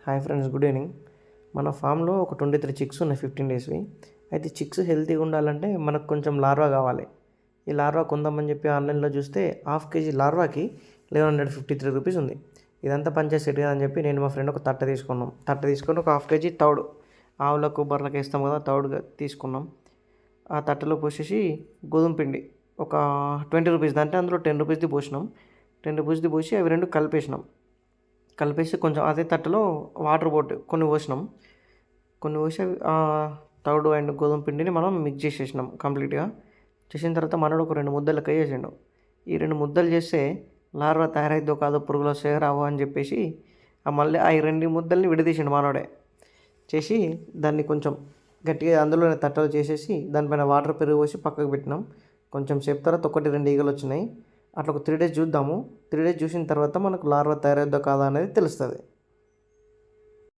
Hi friends, good evening. మన ఫామ్లో ఒక 23 చిక్స్ ఉన్నాయి 15 డేస్వి. అయితే చిక్స్ హెల్తీగా ఉండాలంటే మనకు కొంచెం లార్వా కావాలి. ఈ లార్వా కొందామని చెప్పి ఆన్లైన్లో చూస్తే హాఫ్ కేజీ లార్వాకి 1153 రూపీస్ ఉంది. ఇదంతా పనిచేసి సెట్ కాదని చెప్పి నేను మా ఫ్రెండ్ ఒక తట్ట తీసుకున్నాం. తట్ట తీసుకొని ఒక హాఫ్ కేజీ తౌడు, ఆవులకు బర్రెలకు వేస్తాం కదా, తౌడుగా తీసుకున్నాం. ఆ తట్టలో పోసేసి గోధుమ పిండి ఒక 20 రూపీస్, అంటే అందులో 10 రూపీస్ది పోసినాం. 10 రూపీస్ది పోసి అవి రెండు కలిపేసి కొంచెం అదే తట్టలో వాటర్ కొన్ని పోసినాం. కొన్ని పోసి అవి తౌడు అండ్ గోధుమ పిండిని మనం మిక్స్ చేసేసినాం కంప్లీట్గా. చేసిన తర్వాత మనోడు ఒక 2 ముద్దలు లెక్క చేసిండు. ఈ 2 ముద్దలు చేస్తే లార్వా తయారైద్దో కాదో, పురుగులు వస్తాయో రావో అని చెప్పేసి మళ్ళీ ఆ 2 ముద్దల్ని విడదీసిండు మనోడే. చేసి దాన్ని కొంచెం గట్టిగా అందులోనే తట్టలు చేసేసి దానిపైన వాటర్ పెరుగు పోసి పక్కకు పెట్టినాం. కొంచెం సేపు తర్వాత 1-2 ఈగలు వచ్చినాయి. అట్లా ఒక 3 డేస్ చూద్దాము. 3 డేస్ చూసిన తర్వాత మనకు లార్వా తయారైద్దో కాదా అనేది తెలుస్తుంది.